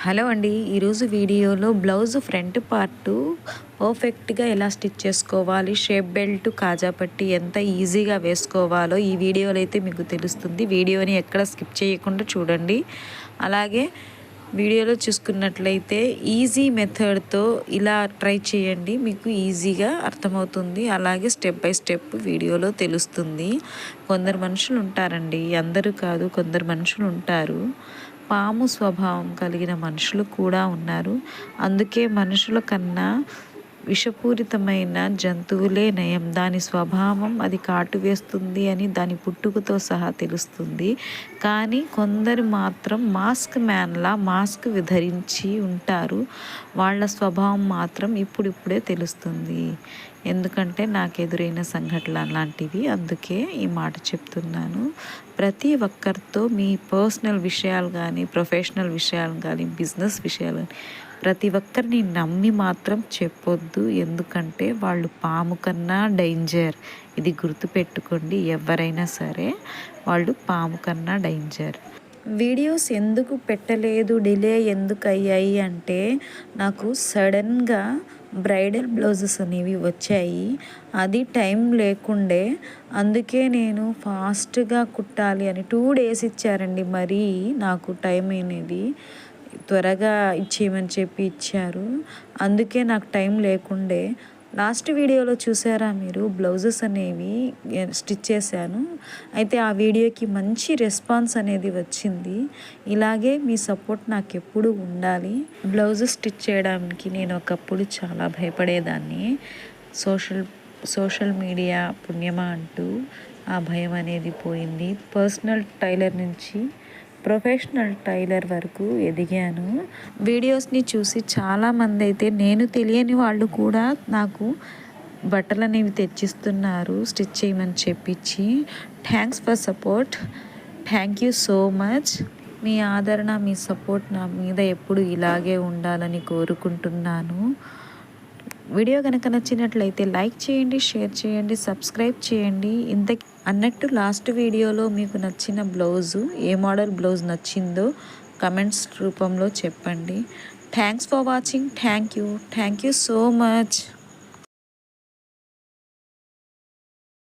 Hello అండి, ఈరోజు వీడియోలో బ్లౌజ్ ఫ్రంట్ పార్ట్ పర్ఫెక్ట్గా ఎలా స్టిచ్ చేసుకోవాలి, షేప్ బెల్ట్ కాజా పట్టి ఎంత ఈజీగా వేసుకోవాలో ఈ వీడియోలో అయితే మీకు తెలుస్తుంది. వీడియోని ఎక్కడ స్కిప్ చేయకుండా చూడండి. అలాగే వీడియోలో చూసుకున్నట్లయితే ఈజీ మెథడ్తో ఇలా ట్రై చేయండి, మీకు ఈజీగా అర్థమవుతుంది. అలాగే స్టెప్ బై స్టెప్ వీడియోలో తెలుస్తుంది. కొందరు మనుషులు ఉంటారండి, అందరూ కాదు, కొందరు మనుషులు ఉంటారు పాము స్వభావం కలిగిన మనుషులు కూడా ఉన్నారు. అందుకే మనుషుల కన్నా విషపూరితమైన జంతువులే నయం. దాని స్వభావం అది కాటు వేస్తుంది అని దాని పుట్టుకతో సహా తెలుస్తుంది. కానీ కొందరు మాత్రం మాస్క్ మ్యాన్లా మాస్క్ ధరించి ఉంటారు. వాళ్ళ స్వభావం మాత్రం ఇప్పుడిప్పుడే తెలుస్తుంది. ఎందుకంటే నాకు ఎదురైన సంఘటనలు అలాంటివి, అందుకే ఈ మాట చెప్తున్నాను. ప్రతి ఒక్కరితో మీ పర్సనల్ విషయాలు కానీ, ప్రొఫెషనల్ విషయాలు కానీ, బిజినెస్ విషయాలు కానీ ప్రతి ఒక్కరిని నమ్మి మాత్రం చెప్పొద్దు. ఎందుకంటే వాళ్ళు పాము కన్నా డేంజర్. ఇది గుర్తుపెట్టుకోండి. ఎవరైనా సరే వాళ్ళు పాము కన్నా డేంజర్. వీడియోస్ ఎందుకు పెట్టలేదు, డిలే ఎందుకు అయ్యాయి అంటే నాకు సడన్గా బ్రైడల్ బ్లౌజెస్ అనేవి వచ్చాయి. అది టైం లేకుండే, అందుకే నేను ఫాస్ట్గా కుట్టాలి అని 2 days ఇచ్చారండి. మరీ నాకు టైం అనేది త్వరగా ఇచ్చేయమని చెప్పి ఇచ్చారు. అందుకే నాకు టైం లేకుండే. లాస్ట్ వీడియోలో చూసారా మీరు, బ్లౌజెస్ అనేవి స్టిచ్ చేశాను. అయితే ఆ వీడియోకి మంచి రెస్పాన్స్ అనేది వచ్చింది. ఇలాగే మీ సపోర్ట్ నాకు ఎప్పుడు ఉండాలి. బ్లౌజెస్ స్టిచ్ చేయడానికి నేను ఒకప్పుడు చాలా భయపడేదాన్ని. సోషల్ మీడియా పుణ్యమా అంటూ ఆ భయం అనేది పోయింది. పర్సనల్ టైలర్ నుంచి ప్రొఫెషనల్ టైలర్ వరకు ఎదిగాను. వీడియోస్ని చూసి చాలామంది అయితే నేను తెలియని వాళ్ళు కూడా నాకు బట్టలు అనేవి తెచ్చిస్తున్నారు స్టిచ్ చేయమని చెప్పించి. Thanks for support. Thank you so much. మీ ఆదరణ, మీ సపోర్ట్ నా మీద ఎప్పుడు ఇలాగే ఉండాలని కోరుకుంటున్నాను. వీడియో కనుక నచ్చినట్లయితే లైక్ చేయండి, షేర్ చేయండి, సబ్స్క్రైబ్ చేయండి. అన్నట్టు లాస్ట్ వీడియోలో మీకు నచ్చిన బ్లౌజు, ఏ మోడల్ బ్లౌజ్ నచ్చిందో కమెంట్స్ రూపంలో చెప్పండి. Thanks for watching. Thank you so much.